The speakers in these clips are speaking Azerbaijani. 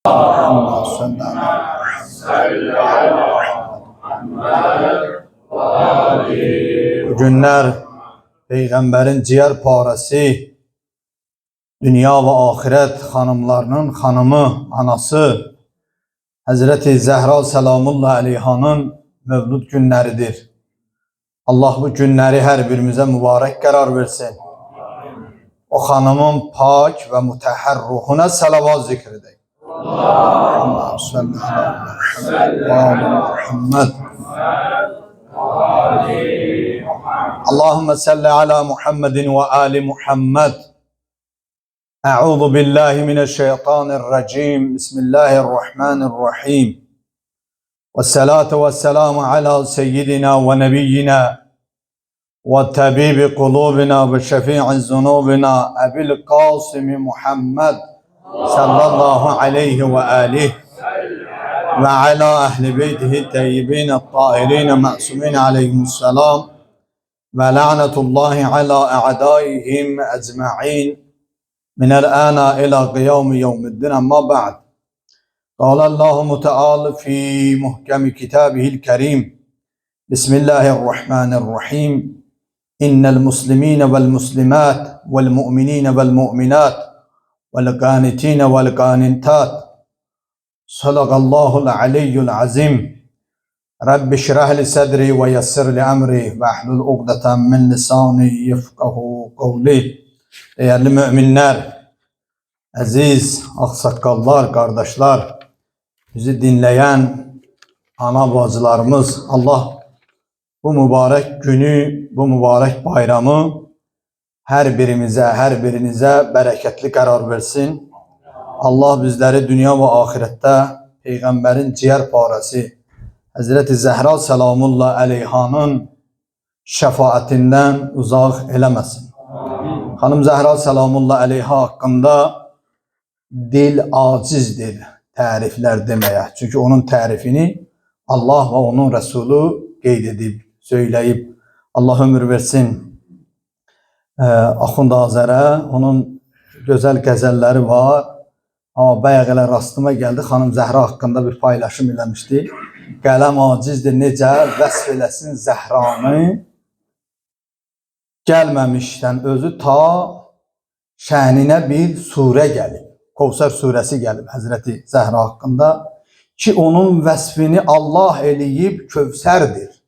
Bu günler Peygamberin ciğer parası, dünya ve ahiret hanımlarının hanımı, anası Hazreti Zehra selamullahi aleyhanın mevlud günleridir. Allah bu günleri her birimize mübarek karar versin. O hanımın pak ve mutahhar ruhuna salavat zikredeyin. Allahümme salli ala Muhammed. Allahümme salli ala Muhammedin ve ali Muhammed. Eûzu billahi mineşşeytanirracim. Bismillahirrahmanirrahim. Vessalatu vesselamu ala seyyidina ve nebiyyina ve tabibi kulubina ve şefi'i zunubina Ebil Kasım Muhammed sallallahu aleyhi ve alihi ve ala ehli beytihi teyyibin tahirin ma'sumin aleyhimusselam ve la'netullahi ala a'daihim ecma'in minel ana ila kıyami yevmiddin amma ba'd. Allahu Teala fi muhkemi kitabihil kerim. Bismillahirrahmanirrahim. İnnel muslimine vel muslimat vel mu'minine vel mu'minat vel qanitine vel qanitat. Sadakallahul aliyyul azim. Rabbi şrah li sadri ve yassir li emri ve ahlul uqdeten min lisani yefkahu kavli. Değerli müminler, aziz aksakallar, kardeşler, bizi dinleyen ana bacılarımız, Allah bu mübarek günü, bu mübarek bayramı her birinize bereketli karar versin. Allah bizleri dünya ve ahirette Peygamberin ciğer parası Hazreti Zehra selamullahi aleyhanın şefaatinden uzak eylemesin. Hanım Zehra selamullahi aleyha hakkında dil acizdir tarifler demeye. Çünkü onun tarifini Allah ve onun Resulü qeyd edib, söyleyip Allah ömür versin. Axund Azərə onun güzel qəzəlləri var. Ama bayaq elə rastıma geldi. Hanım Zehra hakkında bir paylaşım eləmişdi. Qələm acizdir necə vəsf eləsin Zəhranı. Gəlməmişdən özü ta şəninə bir surə gəlib. Kevser suresi gelib Hazreti Zehra hakkında ki onun vəsfini Allah eləyib Kevserdir.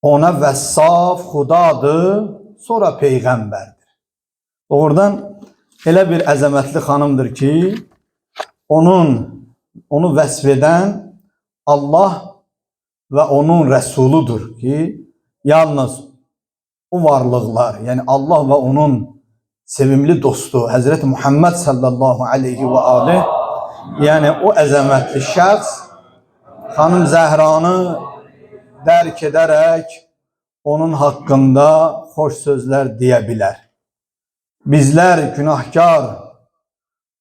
Ona vəssaf Xudadır, sonra Peyğəmbərdir. Doğrudan elə bir əzəmətli xanımdır ki onu vəsf edən Allah ve onun Resuludur ki yalnız o varlıklar, yani Allah ve onun sevimli dostu Hazreti Muhammed sallallahu aleyhi ve aleyh, yani o əzəmətli şəxs Hanım Zəhranı dərk ederek onun hakkında hoş sözler diyebilir. Bizler günahkar,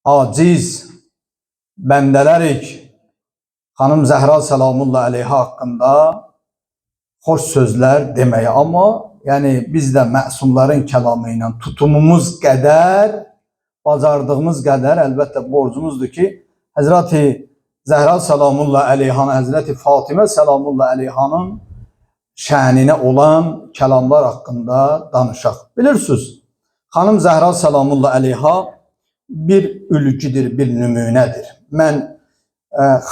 aciz bəndələrik Hanım Zehra selamullahi aleyha hakkında hoş sözler demeye, ama yani biz de məsumların kəlamıyla tutumumuz kadar, bacardığımız kadar elbette borcumuzdur ki Hazreti Zehra selamullahi aleyhanın, Hazreti Fatıma selamullahi aleyhanın şənine olan kəlamlar hakkında danışaq. Bilirsiniz, Hanım Zehra selamullahi aleyha bir ülküdür, bir nümunədir. Mən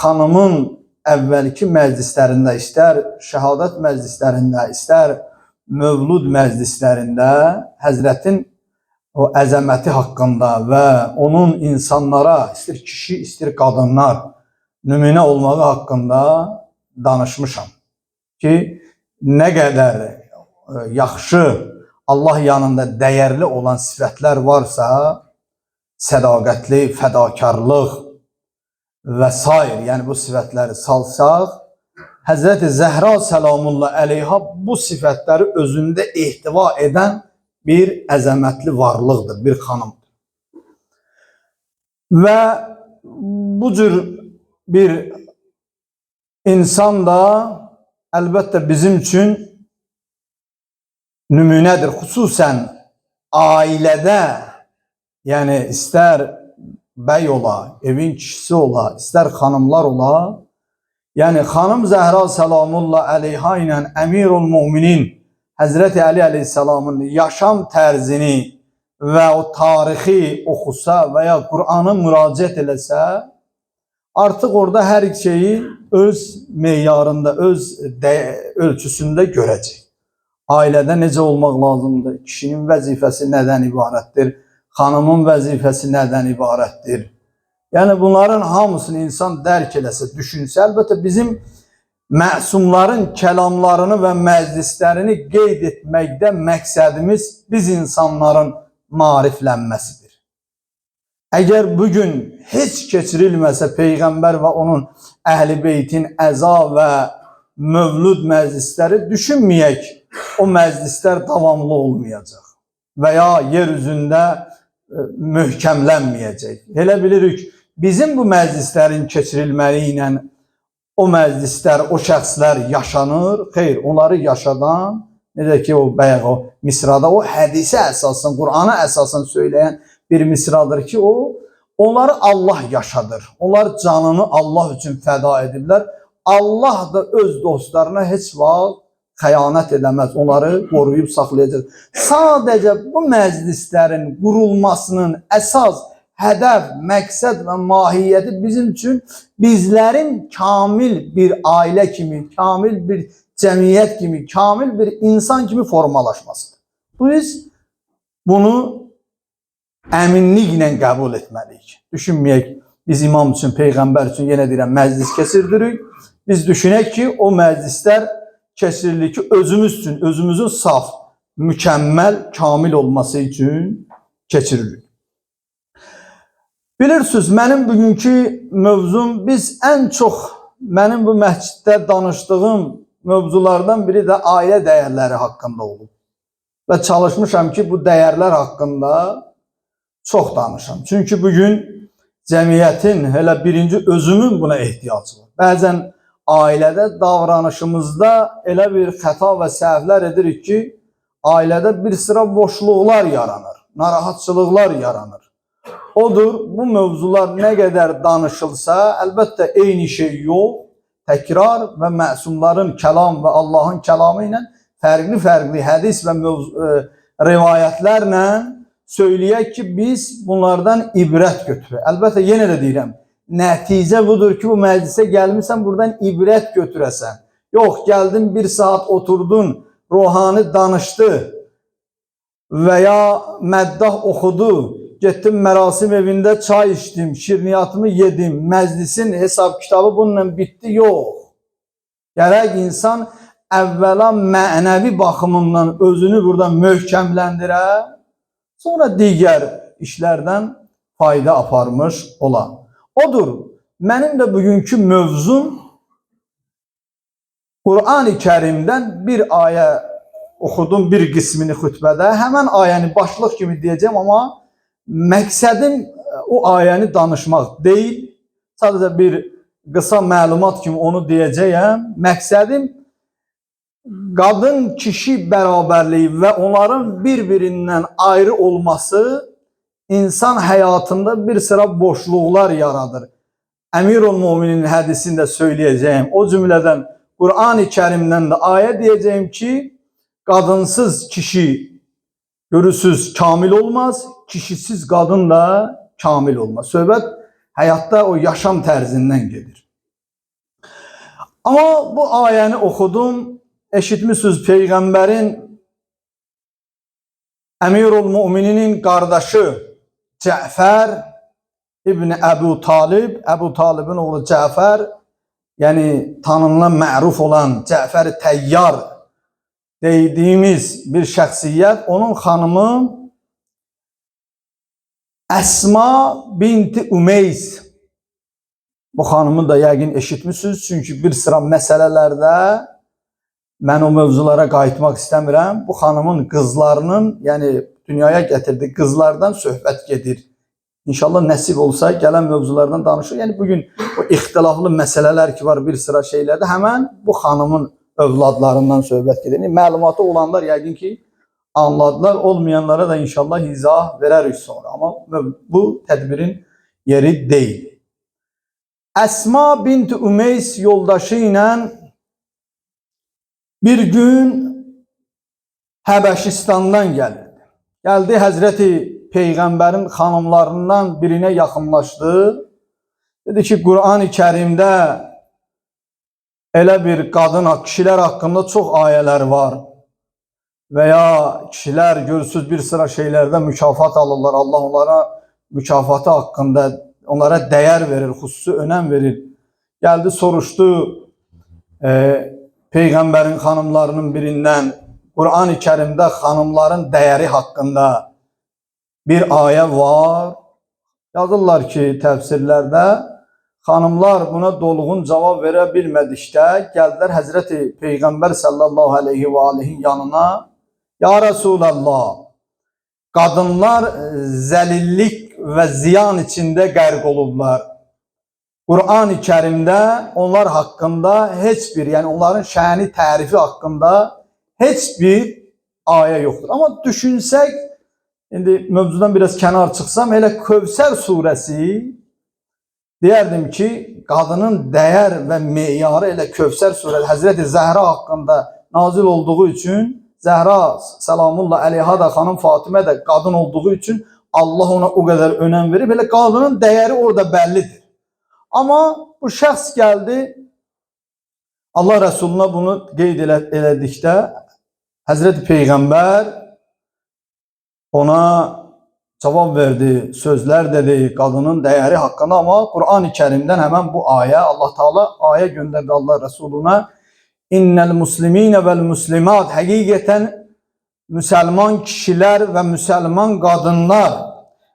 hanımın əvvəlki məclislərində, istər şəhadət məclislərində, istər mövlud məclislərində Həzrətin o əzəməti haqqında və onun insanlara, istər kişi, istər qadınlar nümunə olmağı haqqında danışmışam. Ki nə qədər yaxşı, Allah yanında dəyərli olan sifətlər varsa, sədaqətli, fədakarlıq və s. yəni bu sifətləri salsaq, Hazreti Zehra selamullahi aleyha bu sifətləri özündə ihtiva eden bir əzəmətli varlıqdır, bir xanımdır. Və bu cür bir insan da əlbəttə bizim üçün nümunədir. Xüsusən ailədə, yəni istər bəy ola, evin kişisi ola, istər xanımlar ola, yəni xanım Zəhra Səlamullah əleyha ilə Əmirul Müminin Həzrəti Əli əleyhissalamın yaşam tərzini və o tarixi oxusa və ya Qur'anı müraciət eləsə, artıq orada hər şeyi öz meyarında, öz ölçüsündə görəcək. Ailədə necə olmaq lazımdır? Kişinin vəzifəsi nədən ibarətdir? Xanımın vəzifəsi nədən ibarətdir? Yəni bunların hamısını insan dərk eləsə, düşünsə, əlbəttə bizim məsumların kəlamlarını və məclislərini qeyd etməkdə məqsədimiz biz insanların maariflənməsidir. Əgər bugün heç keçirilməsə Peyğəmbər və onun Əhl-i Beytin əza və mövlud məclisləri, düşünməyək, o məclislər davamlı olmayacaq və ya yer üzündə möhkəmlənməyəcək. Elə bilirik, bizim bu məclislərin keçirilməli ilə o məclislər, o şəxslər yaşanır. Xeyr, onları yaşadan, necə ki o bayaq o misrada, o hədisə əsasən, Qur'ana əsasən söyləyən bir misradır ki, onları Allah yaşadır. Onlar canını Allah üçün fəda ediblər. Allah da öz dostlarına heç vaxt xəyanət edəməz, onları qoruyub saxlayacaq. Sadəcə bu məclislərin qurulmasının əsas hədəf, məqsəd və mahiyyəti bizim üçün bizlərin kamil bir ailə kimi, kamil bir cəmiyyət kimi, kamil bir insan kimi formalaşmasıdır. Biz bunu əminliklə qəbul etməliyik. Düşünməyək, biz imam üçün, Peyğəmbər üçün, yenə deyirəm, məclis keçirdirik. Biz düşünək ki, o məclislər keçirilir ki, özümüz üçün, özümüzün saf, mükəmməl, kamil olması üçün keçirilir. Bilirsiniz, mənim bugünkü mövzum, biz ən çox, mənim bu məsciddə danışdığım mövzulardan biri də ailə dəyərləri haqqında olub. Və çalışmışam ki, bu dəyərlər haqqında çox danışam. Çünki bugün cəmiyyətin, elə birinci özümün buna ehtiyacı var. Bəzən ailədə, davranışımızda elə bir xəta və səhvlər edirik ki, ailədə bir sıra boşluqlar yaranır, narahatçılıqlar yaranır. Odur, bu mövzular nə qədər danışılsa, əlbəttə eyni şey yox, təkrar və məsumların kəlam və Allahın kəlamı ilə fərqli hədis və rivayətlərlə söyləyək ki, biz bunlardan ibrət götürək. Əlbəttə, yenə də deyirəm, nəticə budur ki, bu məclisə gəlmirsən, buradan ibrət götürəsən. Yox, gəldin, bir saat oturdun, ruhani danışdı və ya məddah oxudu, getdim mərasim evində çay içdim, şirniyyatımı yedim, məclisin hesab kitabı bununla bitdi, yox. Gərək insan əvvəla mənəvi baxımından özünü burada möhkəmləndirə, sonra digər işlərdən fayda aparmış ola. Odur, mənim də bugünkü mövzum Qur'an-ı Kərimdən bir ayə oxudum, bir qismini xütbədə. Həmən ayəni başlıq kimi deyəcəm, amma məqsədim o ayəni danışmaq deyil. Sadəcə bir qısa məlumat kimi onu deyəcəyəm. Məqsədim qadın-kişi bərabərliyi və onların bir-birindən ayrı olması insan həyatında bir sıra boşluqlar yaradır. Əmirul Müminin hədisində söyləyəcəyim, o cümlədən Qur'an-ı Kərimdən də ayə deyəcəyim ki, qadınsız kişi görürsüz kamil olmaz, kişisiz qadın da kamil olmaz. Söhbət həyatda o yaşam tərzindən gedir. Amma bu ayəni oxudum, eşitmişsiniz Peyğəmbərin Əmirul Mümininin qardaşı Cəfər İbn Əbu Talib, Əbu Talibin oğlu Cəfər, yəni tanınılan, məruf olan Cəfər Təyyar dediyimiz bir şəxsiyyət, onun xanımı Əsma binti Ümeys. Bu xanımı da yəqin eşitmişsiniz, çünki bir sıra məsələlərdə mən o mövzulara qayıtmaq istəmirəm. Bu xanımın qızlarının, yəni dünyaya gətirdiyi qızlardan söhbət gedir. İnşallah nəsib olsa gələn mövzulardan danışır. Yəni bugün o ixtilaflı məsələlər ki var bir sıra şeylərdə, həmən bu xanımın övladlarından söhbət gedir. Yəni, məlumatı olanlar yəqin ki anladılar, olmayanlara da inşallah izah verərik sonra. Amma bu tədbirin yeri deyil. Əsma bint Ümeys yoldaşı ilə bir gün Həbəşistandan gəlirdi. Gəldi Həzrəti Peyğəmbərin xanımlarından birinə yaxınlaşdı. Dedi ki, Qur'an-ı Kərimdə elə bir kişilər haqqında çox ayələr var. Və ya kişilər görürsüz bir sıra şeylərdə mükafat alırlar. Allah onlara mükafatı haqqında onlara dəyər verir, xüsusi önəm verir. Gəldi soruşdu Peyğəmbərin xanımlarının birindən Qur'an-ı Kərimdə xanımların dəyəri haqqında bir ayə var. Yazırlar ki, təfsirlərdə xanımlar buna dolğun cavab verə bilmədikdə gəldilər Həzrəti Peyğəmbər sallallahu aleyhi və aleyhin yanına. Ya Resulallah, qadınlar zəlillik və ziyan içində qərq olublar. Qur'an-ı Kərimdə onlar haqqında heç bir, yəni onların şəni tərifi haqqında heç bir ayə yoxdur. Amma düşünsək, indi mövzudan biraz kənar çıxsam, elə Kövsər surəsi deyərdim ki, qadının dəyər və meyarı elə Kövsər surəsi Həzrəti Zəhra haqqında nazil olduğu üçün, Zəhra salamullah əleyha da xanım Fatimə də qadın olduğu üçün Allah ona o qədər önəm verib, elə qadının dəyəri orada bəllidir. Amma bu şəxs gəldi, Allah Rəsuluna bunu qeyd elədikdə, Həzrəti Peyğəmbər ona cavab verdi, sözlər dedi qadının dəyəri haqqında, amma Qur'an-ı Kərimdən həmən bu ayə, Allah Taala ayə göndərdi Allah Rəsuluna. İnnel musliminə vəl muslimat, həqiqətən müsəlman kişilər və müsəlman qadınlar,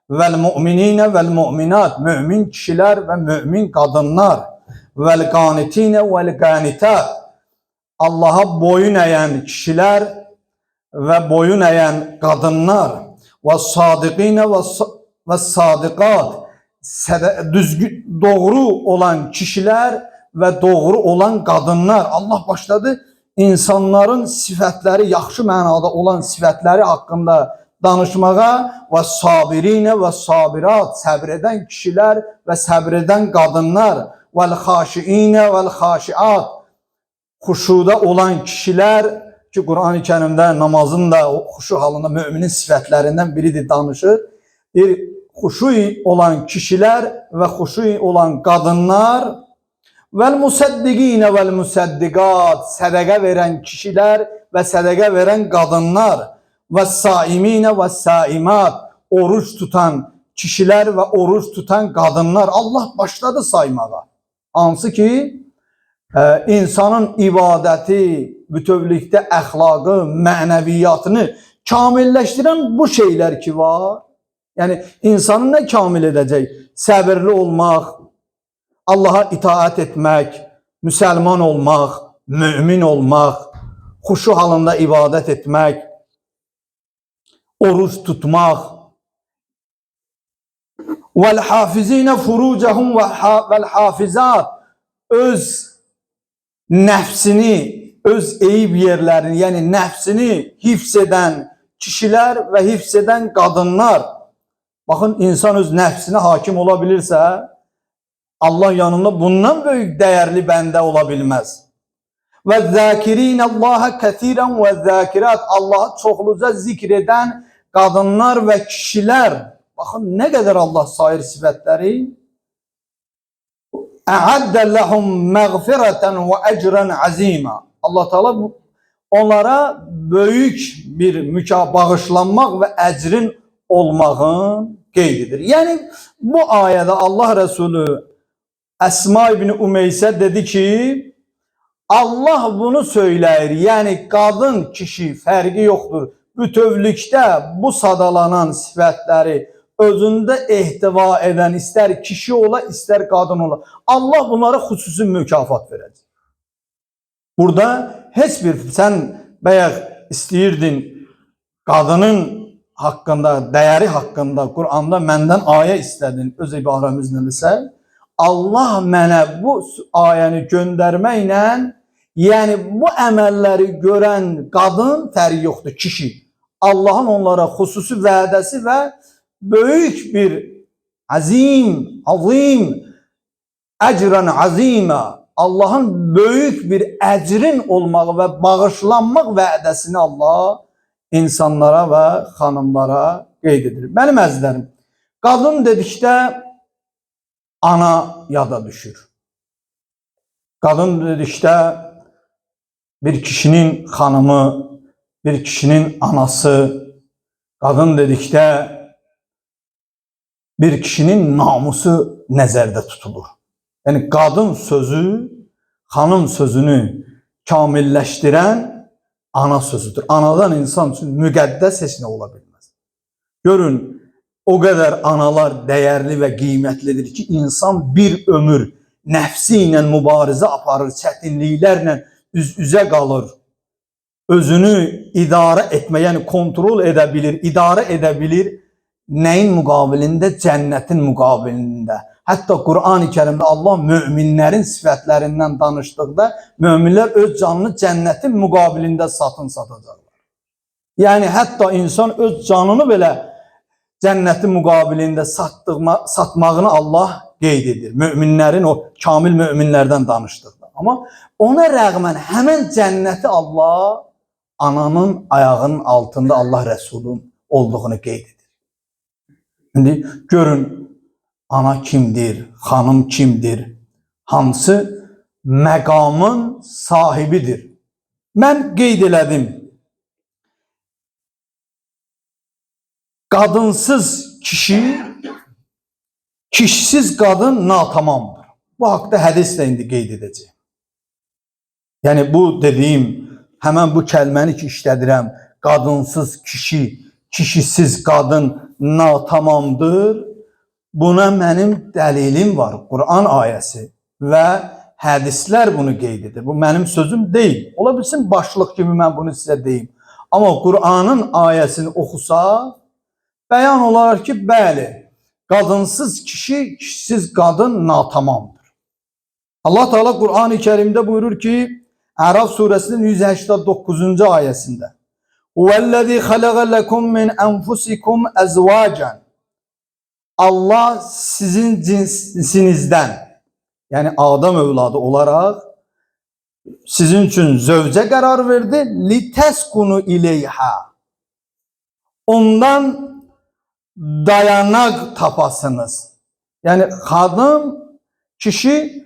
vəl mu'mininə vəl mu'minat, mümin kişilər və mümin qadınlar, vəl qanitinə vəl qanitat, Allaha boyun əyən kişilər və boyun əyən qadınlar, və sadiqinə və sadiqat, doğru olan kişilər və doğru olan qadınlar. Allah başladı insanların sifətləri, yaxşı mənada olan sifətləri haqqında danışmağa və sabirinə və sabirat, səbr edən kişilər və səbr edən qadınlar, vəl xaşiinə vəl xaşiat, xuşuda olan kişilər ki, Qur'an-ı Kərimdə namazın da xuşu halında müminin sifətlərindən biridir, danışır. Bir xuşu olan kişilər və xuşu olan qadınlar, vəl musaddiqinə vəl musaddiqat, sədəqə verən kişilər və sədəqə verən qadınlar, və saiminə və saimat, oruç tutan kişilər və oruç tutan qadınlar. Allah başladı saymağa. Hansı ki, insanın ibadəti, bütövlükdə əxlaqı, mənəviyyatını kamilləşdirən bu şeylər ki var. Yəni, insanı nə kamil edəcək? Səbirli olmaq, Allaha itaat etmək, müsəlman olmaq, mümin olmaq, xuşu halında ibadət etmək, oruç tutmaq. Vəl-hafizinə furucəhum vəl-hafizat, öz nəfsini, öz eyib yerlərini, yəni nəfsini hifz edən kişilər və hifz edən qadınlar. Baxın, insan öz nəfsinə hakim ola bilirsə, Allah yanında bundan böyük dəyərli bəndə ola bilməz. Və zəkirinəllaha kətirən və zəkirat, Allahı çoxluca zikr edən qadınlar və kişilər. Baxın, nə qədər Allah sayır sifətləri. Əəddə ləhum məğfirətən və əcrən əzimə. Allah Teala onlara böyük bir bağışlanmaq və əcrin olmağın qeyd edir. Yəni, bu ayədə Allah Resulü Əsma ibn Ümeysə dedi ki, Allah bunu söyləyir. Yəni, qadın, kişi fərqi yoxdur. Bütövlükdə bu sadalanan sifətləri özündə ehtiva edən, istər kişi ola, istər qadın ola. Allah bunlara xüsusi mükafat verəcək. Burada heç bir, sən bəyək istəyirdin qadının haqqında, dəyəri haqqında, Qur'anda məndən ayə istədin, öz ibarəmizlə desək, Allah mənə bu ayəni göndərməklə, yəni bu əməlləri görən qadın fərqi yoxdur, kişi. Allahın onlara xüsusi vədəsi və böyük bir Azim, azim, ecren azima. Allah'ın böyük bir ecrin olmağı ve bağışlanmaq vədəsini Allah insanlara ve hanımlara qeyd edir. Mənim əzizlərim, qadın dedikdə ana yada düşür. Qadın dedikdə bir kişinin hanımı, bir kişinin anası, qadın dedikdə bir kişinin namusu nəzərdə tutulur. Yani qadın sözü, hanım sözünü kamilleştiren ana sözüdür. Anadan insan için müqəddəs heç nə ola bilməz. Görün, o kadar analar değerli ve kıymetlidir ki insan bir ömür nəfsi ilə mübarizə aparır, çətinliklərlə üz-üzə qalır. Özünü idarə etmə, yəni kontrol edə bilir, idarə edə bilir. Nəyin müqabilində? Cənnətin müqabilində. Hətta Qur'an-ı Kərimdə Allah möminlərin sifətlərindən danışdıqda möminlər öz canını cənnətin müqabilində satın satacaqlar. Yəni hətta insan öz canını belə cənnətin müqabilində satmağını Allah qeyd edir. Möminlərin, o kamil möminlərdən danışdıqda. Amma ona rəğmən həmən cənnəti Allah ananın ayağının altında Allah Rəsulun olduğunu qeyd edir. Şimdi görün, ana kimdir, hanım kimdir, hansı məqamın sahibidir. Mən qeyd elədim. Kadınsız kişi, kişisiz kadın natamamdır. Bu haqda hədislə indi qeyd edəcəyim. Yəni bu dediyim, həmən bu kəlməni ki işlədirəm, kadınsız kişi, kişisiz kadın natamamdır. Buna mənim dəlilim var, Qur'an ayəsi və hədislər bunu qeyd edir. Bu mənim sözüm deyil. Ola bilsin başlıq kimi mən bunu sizə deyim. Amma Qur'anın ayəsini oxusa, bəyan olaraq ki, bəli, kadınsız kişi, kişisiz kadın natamamdır. Allah Teala Kur'an-ı Kerim'de buyurur ki, Ərəf suresinin 189. ayesinde وَالَّذِي خَلَقَ لَكُمْ مِنْ أَنْفُسِكُمْ أَزْوَاجًا Allah sizin cinsinizden, yani Adam evladı olarak sizin için zövce karar verdi. لِتَسْكُنُوا إِلَيْهَا Ondan dayanak tapasınız. Yani kadın, kişi,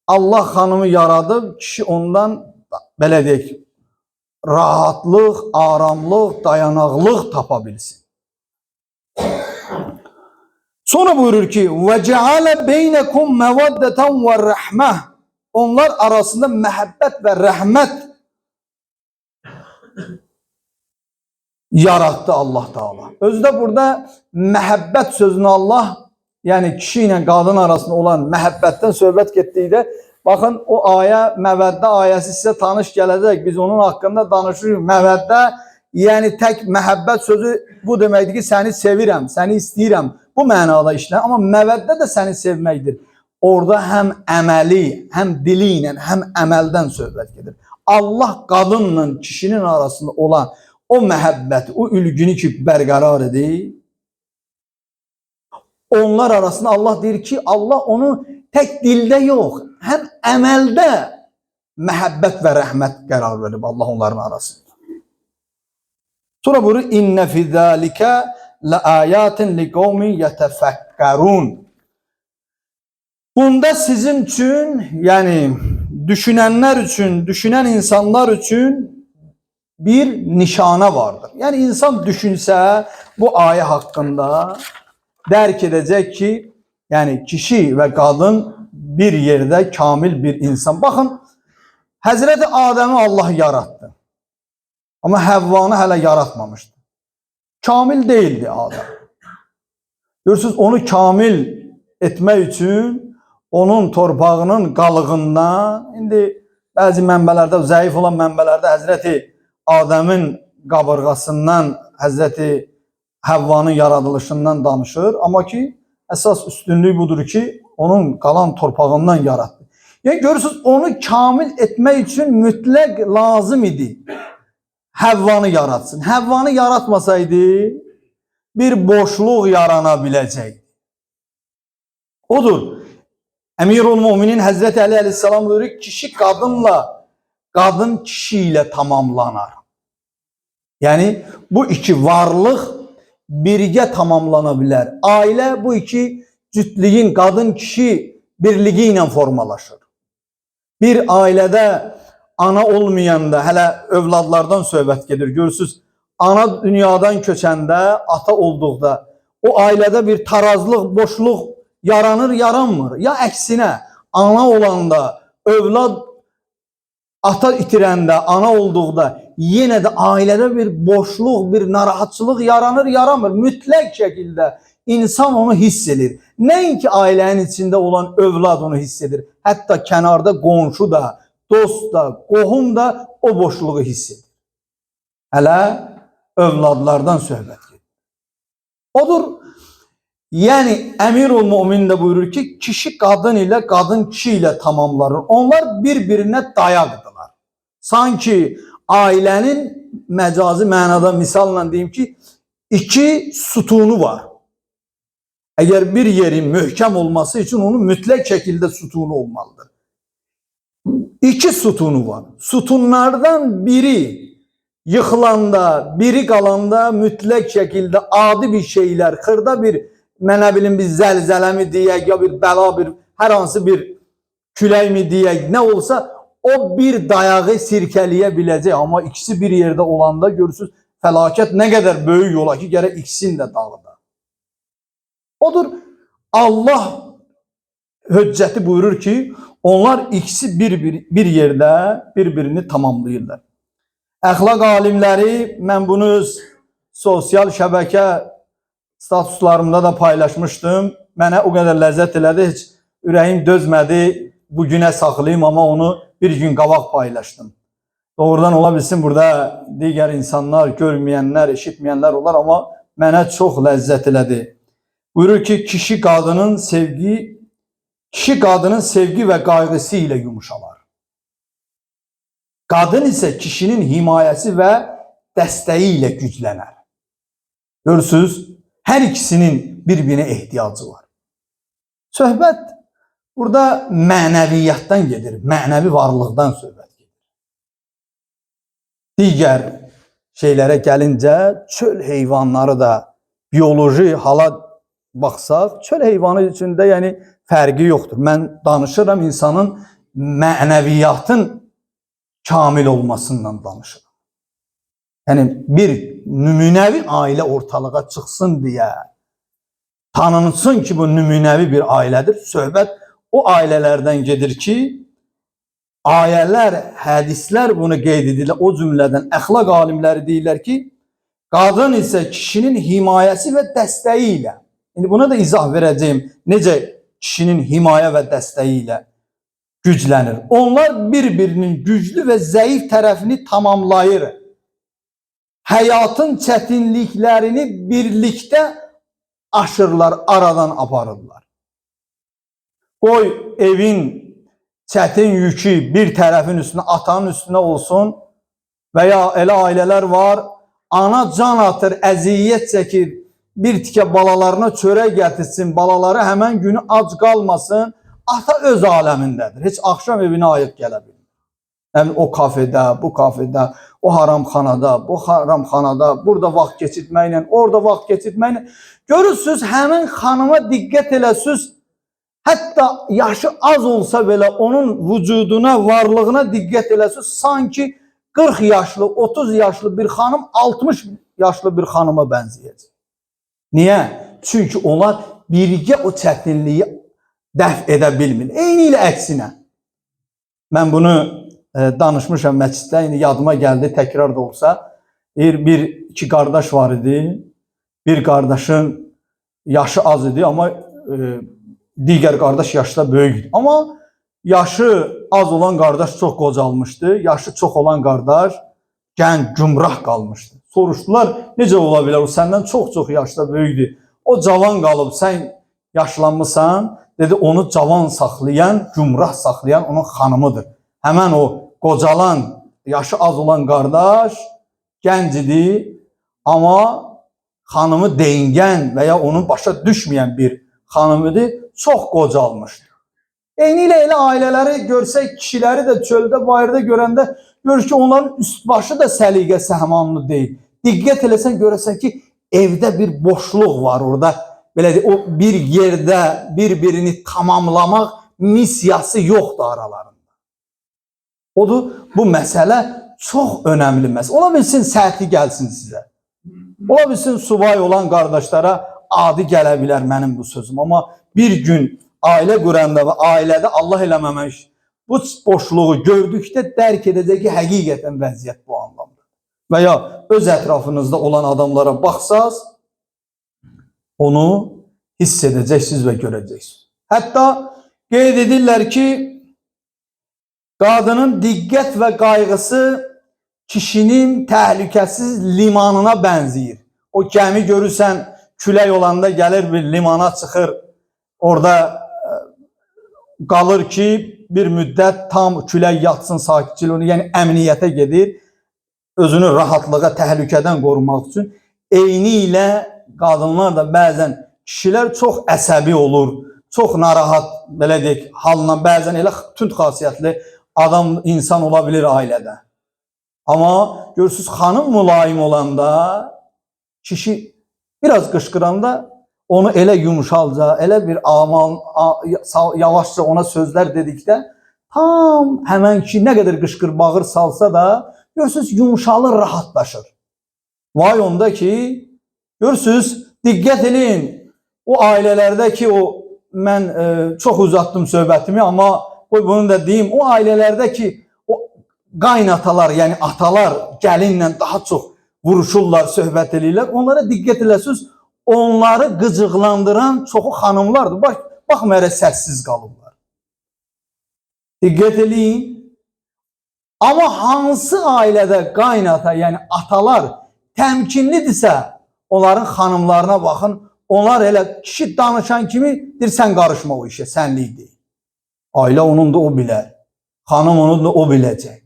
Allah hanımı yaradı, kişi ondan belə deyək, rahatlıq, aramlıq, dayanaqlıq tapa bilsin. Sonra buyurur ki, وَجَعَلَ بَيْنَكُمْ مَوَدَّةً وَالرَّحْمَةً Onlar arasında məhəbbət və rəhmət yarattı Allah Teala. Özde burada məhəbbət sözünü Allah, yani kişi ile kadın arasında olan məhəbbətdən söhbət getdikdə, bakın o ayə, məvəddə ayəsi sizə tanış gələcək. Biz onun hakkında danışırıq. Məvəddə, yani tek məhəbbət sözü bu deməkdir ki, səni sevirəm, səni istəyirəm. Bu mənada işləyir. Amma məvəddə də səni sevməkdir. Orada həm əməli, həm dili ilə, həm əməldən söhbət gedir. Allah kadınla kişinin arasında olan o məhəbbəti, o ülgünü ki bərqərar edir. Onlar arasında Allah deyir ki, Allah onu tek dilde yok, hem əməldə məhəbbət və rəhmət qərar verib Allah onların arasında. Sonra buyurur, İnnə fi zəlikə ləayatin liqavmin yətəfəkkərun. Bunda sizin için, yani düşünenler için, düşünen insanlar için bir nişana vardır. Yani insan düşünse bu ayet hakkında derk edecek ki, yani kişi ve kadın bir yerde kamil bir insan. Bakın, Hazreti Adem'i Allah yarattı. Ama Havva'nı hala yaratmamıştı. Kamil değildi Adem. Görürsünüz, onu kamil etmek için onun torpağının qalığından, indi bəzi mənbələrdə, zəif olan mənbələrdə Hazreti Adem'in qabırğasından, Hazreti Havva'nın yaradılışından danışır. Ama ki esas üstünlüğü budur ki onun kalan torpağından yarattı. Yani görürsünüz, onu kamil etmek için mütləq lazım idi Havva'nı yaratsın. Havva'nı yaratmasaydı bir boşluq yaranabiləcəkdi. Odur. Emirul Müminin Hazreti Ali Aleyhisselam buyuruyor, kişi kadınla, kadın kişiyle tamamlanar. Yani bu iki varlık birgə tamamlana bilər. Ailə bu iki cütlüğün, kadın kişi birliği ilə formalaşır. Bir ailədə ana olmayanda, hələ övladlardan söhbət gedir. Görürsüz, ana dünyadan köçəndə, ata olduqda o ailədə bir tarazlıq, boşluq yaranır, yaranmır. Ya əksinə, ana olanda, övlad ata itirəndə, ana olduqda yenə də ailədə bir boşluq, bir narahatçılıq yaranır, yaranmır. Mütləq şəkildə insan onu hiss edir. Nəinki ailənin içində olan övlad onu hiss edir. Hətta kənarda qonşu da, dost da, qohum da o boşluğu hiss edir. Hələ övladlardan söhbət gedir. Odur. Yəni Emirul Müminin də buyurur ki, kişi kadın ilə, kadın kişi ilə tamamlanır. Onlar bir-birinə dayaqdılar. Sanki ailənin məcazi mənada misalla deyim ki, iki sütunu var. Əgər bir yerin möhkəm olması için onun mütləq şəkildə sütunu olmalıdır. İki sütunu var. Sütunlardan biri yıxılanda, biri qalanda mütləq şəkildə adi bir şeylər, xırda bir, mənə bilim bir zəlzələmi deyək, ya bir bəla, bir hər hansı bir külək mi deyək, nə olsa o bir dayağı sirkəliyə biləcək. Amma ikisi bir yerdə olanda görürsünüz, fəlakət nə qədər böyük yola ki, gərək ikisini də dağıda. Odur, Allah höccəti buyurur ki, onlar ikisi bir yerdə bir-birini tamamlayırlar. Əxlaq alimləri, mən bunu öz sosial şəbəkə statuslarımda da paylaşmışdım. Mənə o qədər ləzzət elədi, heç ürəyim dözmədi, bugünə saxlayayım, amma onu bir gün qabaq paylaşdım. Doğrudan ola bilsin, burada digər insanlar, görməyənlər, eşitməyənlər olar, amma mənə çox ləzzət elədi. Buyurur ki, kişi kadının sevgi ve kaygısı ile yumuşalar. Kadın ise kişinin himayesi ve desteği ile güclənər. Görürsünüz, her ikisinin birbirine ihtiyacı var. Söhbət burada mənəviyyatdan gedir, mənəvi varlıqdan söhbət gedir. Digər şeylərə gəlincə, çöl heyvanları da biyoloji hala baxsaq, çöl heyvanı içində yəni fərqi yoxdur. Mən danışıram insanın mənəviyyatın kamil olmasından danışıram. Yəni bir nümunəvi ailə ortalığa çıxsın deyə, tanınsın ki, bu nümunəvi bir ailədir. Söhbət o ailələrdən gedir ki, ayələr, hədislər bunu qeyd edirlər. O cümlədən əxlaq alimləri deyirlər ki, qadın isə kişinin himayəsi və dəstəyi ilə, indi buna da izah verəcəyim, necə kişinin himayə və dəstəyi ilə güclənir. Onlar bir-birinin güclü və zəif tərəfini tamamlayır. Həyatın çətinliklərini birlikdə aşırlar, aradan aparırlar. Qoy evin çətin yükü bir tərəfin üstünə, atanın üstünə olsun və ya elə ailələr var, ana can atır, əziyyət çəkir, bir tikə balalarına çörək gətirsin, balaları həmən günü ac qalmasın, ata öz aləmindədir. Heç axşam evinə ayıq gələ bilmir. Yəni o kafedə, bu kafedə, o haramxanada, bu haramxanada, burada vaxt keçirtməklə, orada vaxt keçirtməklə. Görürsünüz, həmin xanıma diqqət eləsiniz, hətta yaşı az olsa belə onun vücuduna, varlığına diqqət eləsiniz, sanki 40 yaşlı, 30 yaşlı bir xanım 60 yaşlı bir xanıma bənzəyəcək. Niyə? Çünki onlar birgə o çətinliyi dəf edə bilmir. Eyni ilə əksinə. Mən bunu danışmışam məsciddə, indi yadıma gəldi, təkrar da olsa. İki qardaş var idi. Bir qardaşın yaşı az idi, amma digər qardaş yaşda böyük idi. Amma yaşı az olan qardaş çox qocalmışdı. Yaşı çox olan qardaş gənc, gümrah qalmışdı. Soruşdular, necə ola bilər? O səndən çox-çox yaşda böyükdür. O cavan qalıb, sən yaşlanmışsan. Dedi, onu cavan saxlayan, gümrah saxlayan onun xanımıdır. Həmən o qocalan, yaşı az olan qardaş gənc idi, amma xanımı deyingən və ya onun başa düşməyən bir xanım idi. çox qocalmışdı. Eynilə elə ailələri görsək, kişiləri də çöldə, bayırda görəndə görür ki, onların üst başı da səliqə səhmanlı deyil. Diqqət eləsən görəsən ki, evdə bir boşluq var orada. Belə deyək, o bir yerdə bir-birini tamamlamaq missiyası yoxdur aralarında. Odur, bu məsələ çox önəmli məsələ. Ola bilsin səhti gəlsin sizə. Ola bilsin subay olan qardaşlara adi gələ bilər mənim bu sözüm. Amma bir gün ailə quranda və ailədə Allah eləməmək bu boşluğu gördükdə dərk edəcək ki, həqiqətən vəziyyət bu anlamda. Və ya öz ətrafınızda olan adamlara baxsaz, onu hiss edəcəksiniz və görəcəksiniz. Hətta qeyd edirlər ki, qadının diqqət və qayğısı kişinin təhlükəsiz limanına bənzəyir. O gəmi görürsən, külək olanda gəlir bir limana çıxır, orada qalır ki, bir müddət tam külək yatsın, sakitçiliğini, yəni əmniyyətə gedir, özünü rahatlığa, təhlükədən qorumaq üçün. Eyni ilə qadınlar da bəzən, kişilər çox əsəbi olur, çox narahat, belə deyək, halına bəzən elə tünd xasiyyətli adam, insan ola bilir ailədə. Amma görürsünüz, xanım mülayim olanda, kişi biraz qışqıranda onu elə yumuşalca, elə bir yavaşca ona sözlər dedikdə, tam həmən ki, nə qədər qışqır, bağır salsa da, görürsünüz, yumuşalır, rahatlaşır. Vay onda ki, görürsünüz, diqqət edin, o ailələrdə ki, mən çox uzatdım söhbətimi, amma bunu da deyim, o ailələrdə ki, qaynatalar, yəni atalar gəlinlə daha çox vuruşurlar, söhbət edirlər. Onlara diqqət eləsiniz, onları qıcıqlandıran çoxu xanımlardır. Baxmayaraq səssiz qalırlar. Diqqət eləyin. Amma hansı ailədə qaynata, yəni atalar təmkinlidirsə, onların xanımlarına baxın, onlar elə kişi danışan kimi deyir, sən qarışma o işə, sənlik deyil. Ailə onun da o bilər, xanım onun da o biləcək.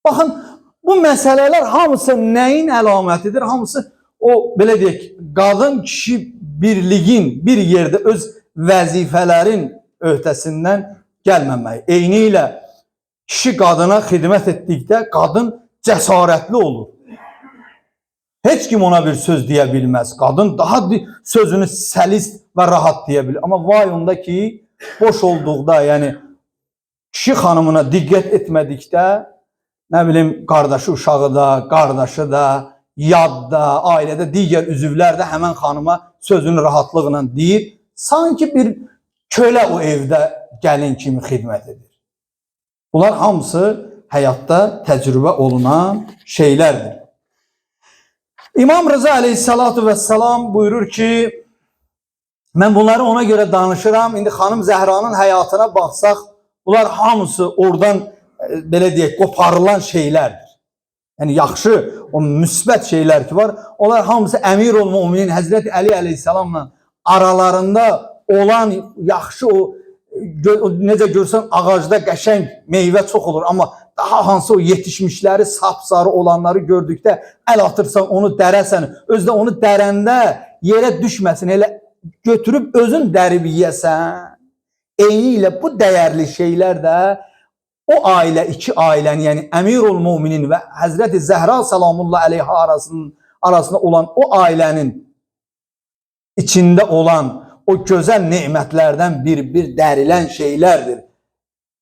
Baxın, bu məsələlər hamısı nəyin əlamətidir? Hamısı o, belə deyək, qadın kişi birliyin bir yerdə öz vəzifələrin öhdəsindən gəlməməyi. Eyni ilə kişi qadına xidmət etdikdə qadın cəsarətli olur. Heç kim ona bir söz deyə bilməz. Qadın daha sözünü səlis və rahat deyə bilir. Amma vay onda ki, boş olduqda, yəni kişi xanımına diqqət etmədikdə, nə bilim, qardaşı uşağı da, qardaşı da, yad da, ailədə digər üzvlər də həmən xanıma sözünü rahatlıqla deyir. Sanki bir kölə o evdə gəlin kimi xidmət edir. Bunlar hamısı həyatda təcrübə olunan şeylərdir. İmam Rıza aleyhissalatu vesselam buyurur ki, mən bunları ona görə danışıram. İndi xanım Zəhranın həyatına baxsaq, bunlar hamısı oradan belə deyək, qoparılan şeylərdir. Yəni, yaxşı, o müsbət şeylər ki var, onlar hamısı Əmirul Müminin Həzrəti Əli əleyhissalamla aralarında olan yaxşı, necə görsən, ağacda qəşəng meyvə çox olur, amma daha hansı o yetişmişləri, sapsarı olanları gördükdə əl atırsan, onu dərəsən, özdə onu dərəndə yerə düşməsin, elə götürüb özün dərib yiyəsən. Eyni ilə bu dəyərli şeylər də o ailə, iki ailənin, yəni Əmirul Müminin və Həzrəti Zəhra salamullah əleyha arasında olan o ailənin içində olan o gözəl nemətlərdən bir dərilən şeylərdir.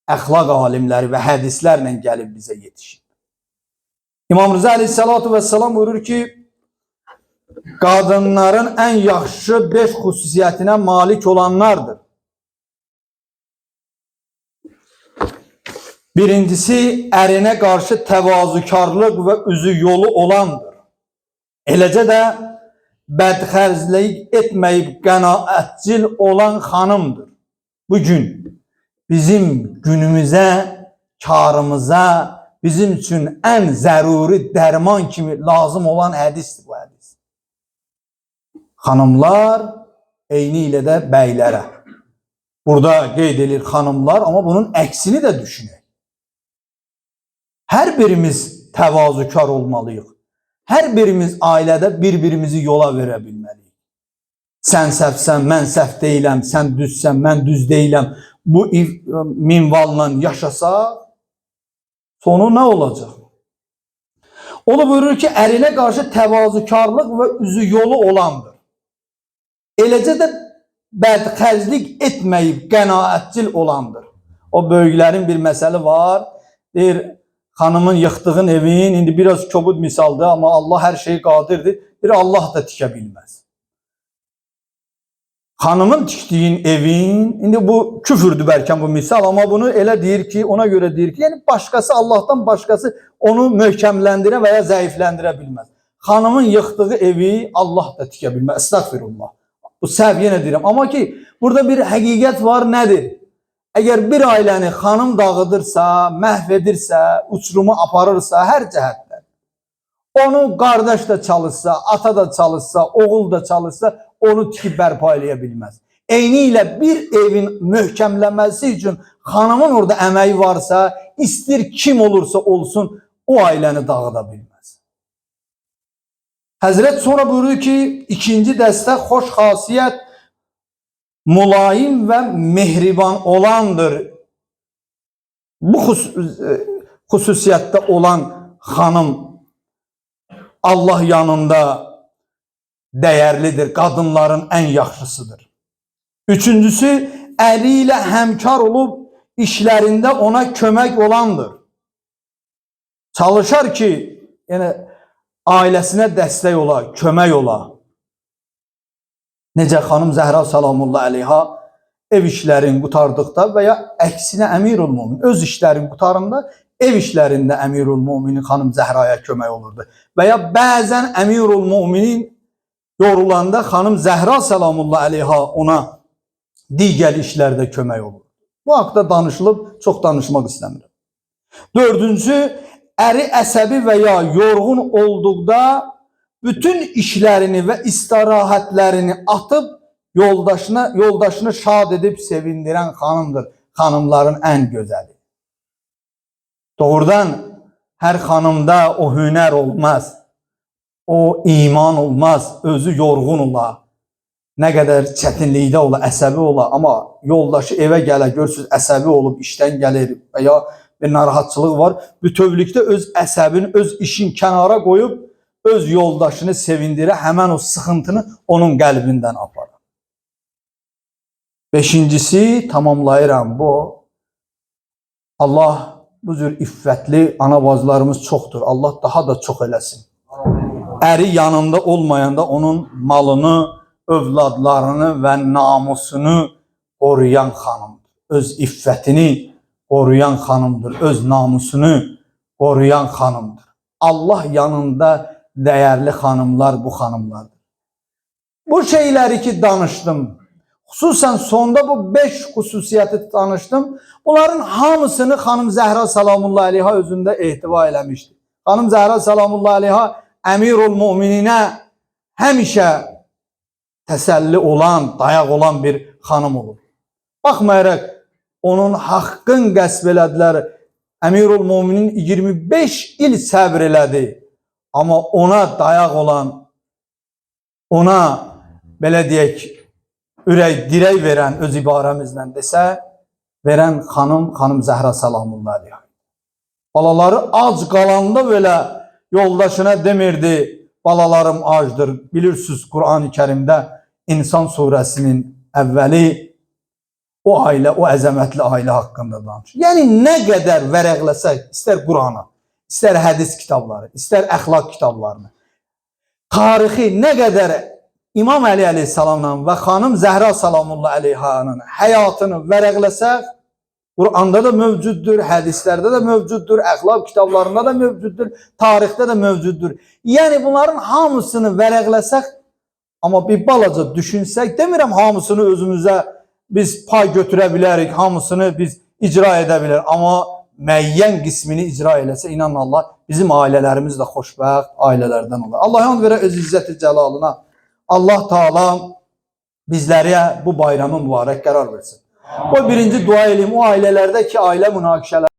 Əxlaq alimləri və hədislərlə gəlib bizə yetişir. İmam Rıza aleyhissalatu vesselam buyurur ki, qadınların ən yaxşı 5 xüsusiyyətinə malik olanlardır. Birincisi, ərinə qarşı təvazükarlıq və üzü yolu olandır. Eləcə də bədxərclik etməyib qənaətcil olan xanımdır. Bugün bizim günümüzə, karımıza, bizim üçün ən zəruri dərman kimi lazım olan hədisdir bu hədis. Xanımlar eyni ilə də bəylərə. Burada qeyd edilir xanımlar, amma bunun əksini də düşünək. Hər birimiz təvazükar olmalıyıq. Hər birimiz ailədə bir-birimizi yola verə bilməliyik. Sən səhvsən, mən səhv deyiləm, sən düzsən, mən düz deyiləm. Bu minvalla yaşasa, sonu nə olacaq? O da buyurur ki, ərinə qarşı təvazükarlıq və üzü yolu olandır. Eləcə də bədxərclik etməyib qənaətcil olandır. O böyüklərin bir məsəli var. Deyir, xanımın yıxdığın evin, indi biraz kobud misaldır, amma Allah hər şeyi qadirdir. Deyir, Allah da tikə bilməz. Xanımın tikdiyin evin, indi bu küfürdür bəlkə bu misal, amma bunu elə deyir ki, ona görə deyir ki, yəni başqası, Allahdan başqası onu möhkəmləndirə və ya zəifləndirə bilməz. Xanımın yıxdığı evi Allah da tikə bilməz. Estağfirullah. Bu səhv yenə deyirəm. Amma ki, burada bir həqiqət var, nədir? Əgər bir ailəni xanım dağıdırsa, məhv edirsə, uçuruma aparırsa, hər cəhətdən, onu qardaş da çalışsa, ata da çalışsa, oğul da çalışsa, onu tikib bərpa eləyə bilməz. Eyni ilə bir evin möhkəmlənməsi üçün xanımın orada əməyi varsa, istir kim olursa olsun, o ailəni dağıda bilməz. Həzrət sonra buyuruyor ki, ikinci dəstə xoş xasiyyət, mülayim və mehriban olandır. Bu xüsusiyyətdə olan xanım Allah yanında dəyərlidir, qadınların ən yaxşısıdır. Üçüncüsü, əri ilə həmkar olub işlərində ona kömək olandır. Çalışar ki, yəni ailəsinə dəstək ola, kömək ola. Necə xanım Zəhra salamullah əleyha ev işlərini qutardıqda və ya əksinə Əmirul-Mömin öz işlərini qutarında ev işlərində Əmirul-Möminin xanım Zəhraya kömək olurdu. Və ya bəzən Əmirul-Möminin yorulanda xanım Zəhra salamullah əleyha ona digər işlərdə kömək olur. Bu haqda danışılıb, çox danışmaq istəmirəm. Dördüncü, əri əsəbi və ya yorğun olduqda bütün işlərini və istirahətlərini atıb yoldaşını şad edib sevindirən xanımdır. Xanımların ən gözəli. Doğrudan hər xanımda o hünər olmaz. O iman olmaz. Özü yorğun ola. Nə qədər çətinlikdə ola, əsəbi ola. Amma yoldaşı evə gələ, görürsünüz əsəbi olub işdən gəlir və ya bir narahatçılıq var. Bütövlükdə öz əsəbini, öz işin kənara qoyub öz yoldaşını sevindirə, həmən o sıxıntını onun qəlbindən aparır. Beşincisi, tamamlayıram bu. Allah bu cür iffətli anabazlarımız çoxdur. Allah daha da çox eləsin. Əri yanında olmayanda onun malını, övladlarını və namusunu qoruyan xanımdır. Öz iffətini qoruyan xanımdır. Öz namusunu qoruyan xanımdır. Allah yanında dəyərli xanımlar bu xanımlardır. Bu şeyləri ki danışdım, xüsusən sonda bu 5 xüsusiyyəti danışdım. Bunların hamısını xanım Zəhra salamullah əleyha özündə ehtiva eləmişdir. Xanım Zəhra salamullah əleyha Əmirul-Mömininə həmişə təsəlli olan, dayaq olan bir xanım olur. Baxmayaraq, onun haqqın qəsb elədilər. Əmirul-Möminin 25 il səbr elədi. Amma ona dayaq olan, ona belə deyək, ürək dirək verən, öz ibarəmizlə desə, verən xanım Zəhra salamullah əleyha. Balaları ac qalanda belə yoldaşına demirdi, balalarım acdır. Bilirsiniz, Qur'an-ı Kərimdə İnsan surəsinin əvvəli o ailə, o əzəmətli ailə haqqında danışır. Yəni, nə qədər vərəqləsək, istər Qur'anı, istər hədis kitabları, istər əxlaq kitablarını, tarixi nə qədər İmam Əli əleyhissalamla və xanım Zəhra salamullah əleyhanın həyatını vərəqləsək, Qur'anda da mövcuddur, hədislərdə də mövcuddur, əxlaq kitablarında da mövcuddur, tarixdə də mövcuddur. Yəni, bunların hamısını vərəqləsək, amma bir balaca düşünsək, demirəm hamısını özümüzə biz pay götürə bilərik, hamısını biz icra edə bilərik. Amma müəyyən qismini icra eləsə, inanın Allah, bizim ailələrimiz də xoşbəxt ailələrdən olur. Allah yan verə öz izzəti cəlalına. Allah Taala bizlərə bu bayramı mübarək qərar versin. O birinci dua eləyim, o ailələrdəki ailə münaqişələri